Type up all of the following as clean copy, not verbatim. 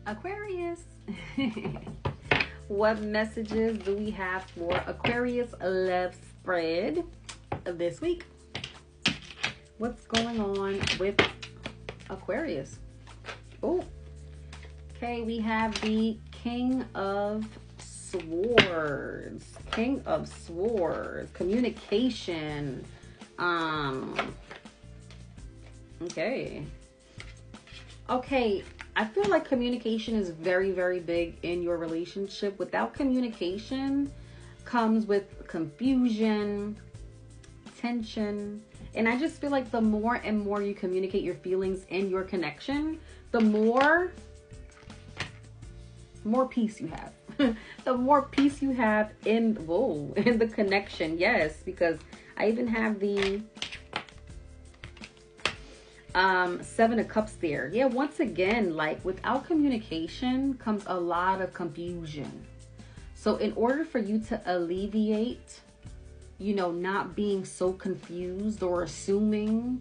Aquarius. What messages do we have for Aquarius love spread this week? What's going on with Aquarius? Oh, okay, we have the King of Swords. King of Swords. Communication. Okay. Okay, I feel like communication is very, very big in your relationship. Without communication comes with confusion, tension. And I just feel like the more and more you communicate your feelings in your connection, the more peace you have. The more peace you have in the connection. Yes, because I even have the Seven of Cups there. Yeah, once again, like without communication comes a lot of confusion. So in order for you to alleviate, not being so confused or assuming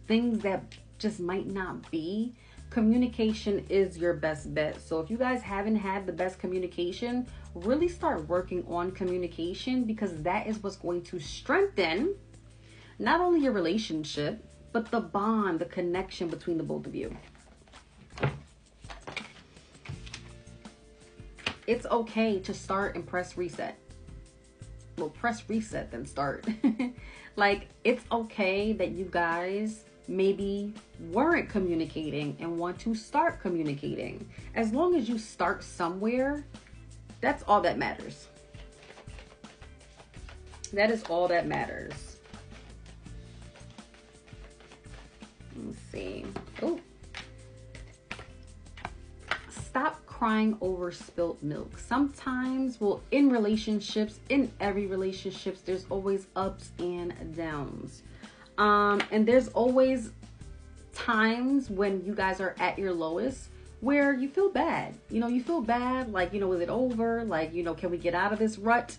things that just might not be, communication is your best bet. So if you guys haven't had the best communication, really start working on communication, because that is what's going to strengthen not only your relationship, but the bond, the connection between the both of you. It's okay to start and press reset. Well, press reset, then start. Like, it's okay that you guys maybe weren't communicating and want to start communicating. As long as you start somewhere, that's all that matters. That is all that matters. Let's see. Oh. Stop crying over spilt milk. Sometimes, in relationships, in every relationships, there's always ups and downs. And there's always times when you guys are at your lowest where you feel bad. You feel bad, like, is it over? Like, can we get out of this rut?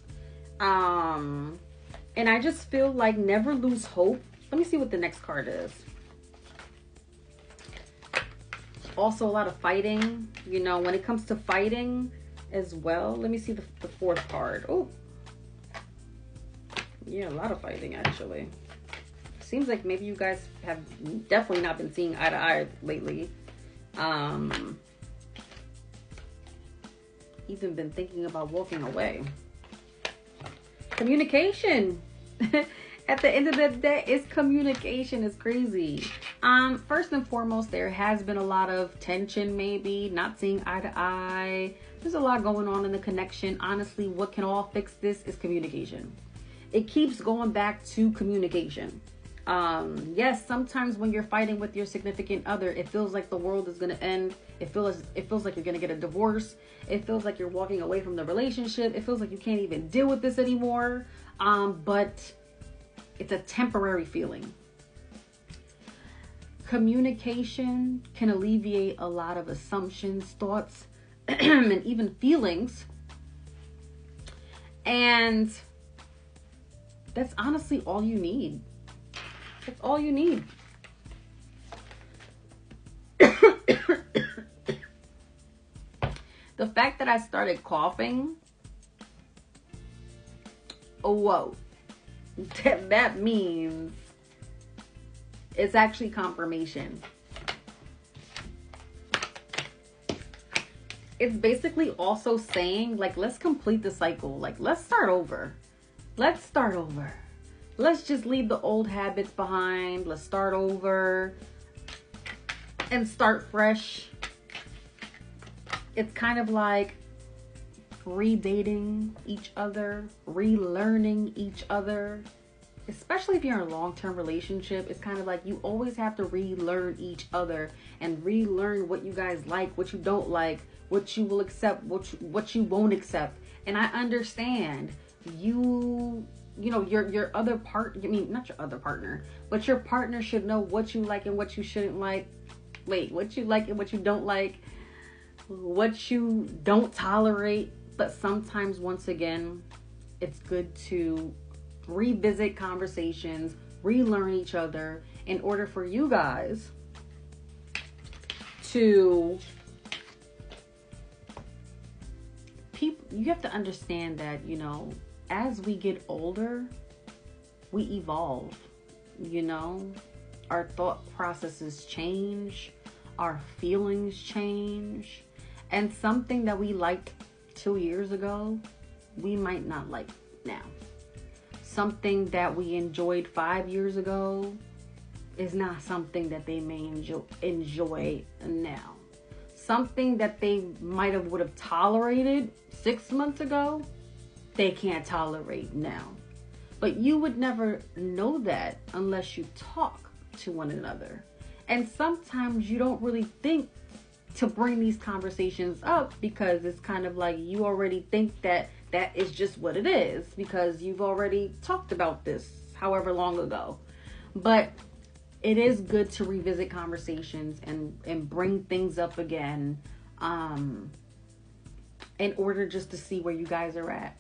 And I just feel like never lose hope. Let me see what the next card is. Also a lot of fighting, when it comes to fighting as well. Let me see the fourth card. Oh, yeah, a lot of fighting actually. Seems like maybe you guys have definitely not been seeing eye to eye lately. Even been thinking about walking away. Communication. At the end of the day, it's communication. Is crazy. First and foremost, there has been a lot of tension, maybe not seeing eye to eye. There's a lot going on in the connection. Honestly, what can all fix this is communication. It keeps going back to communication. Yes, sometimes when you're fighting with your significant other, it feels like the world is going to end. It feels like you're going to get a divorce. It feels like you're walking away from the relationship. It feels like you can't even deal with this anymore. But it's a temporary feeling. Communication can alleviate a lot of assumptions, thoughts, and even feelings. And that's honestly all you need. That's all you need. The fact that I started coughing, whoa, that means it's actually confirmation. It's basically also saying, like, let's complete the cycle. Like, let's start over. Let's start over. Let's just leave the old habits behind. Let's start over and start fresh. It's kind of like redating each other, relearning each other. Especially if you're in a long-term relationship, it's kind of like you always have to relearn each other and relearn what you guys like, what you don't like, what you will accept, what you won't accept. And I understand your other not your other partner, but your partner should know what you like and what you shouldn't like. What you like and what you don't like, what you don't tolerate. But sometimes, once again, it's good to revisit conversations, relearn each other in order for you guys to people, you have to understand that, you know, as we get older, we evolve, you know, our thought processes change, our feelings change, and something that we liked 2 years ago, we might not like now. Something that we enjoyed 5 years ago is not something that they may enjoy now. Something that they would have tolerated 6 months ago, they can't tolerate now. But you would never know that unless you talk to one another. And sometimes you don't really think to bring these conversations up because it's kind of like you already think that that is just what it is because you've already talked about this however long ago. But it is good to revisit conversations and bring things up again in order just to see where you guys are at.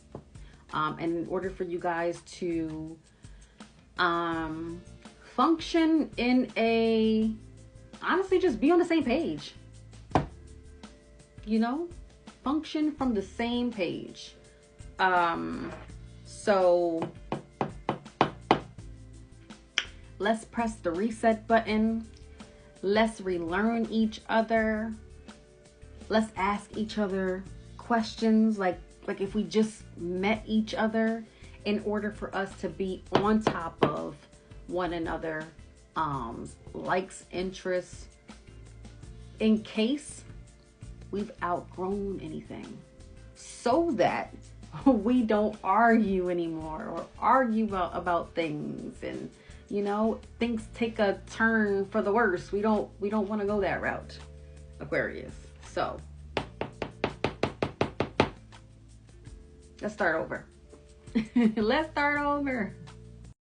And in order for you guys to function in honestly, just be on the same page. You know? Function from the same page. So let's press the reset button. Let's relearn each other. Let's ask each other questions like if we just met each other, in order for us to be on top of one another, likes, interests, in case we've outgrown anything, so that we don't argue anymore or argue about things, and you know, things take a turn for the worse. We don't want to go that route, Aquarius. So let's start over. Let's start over.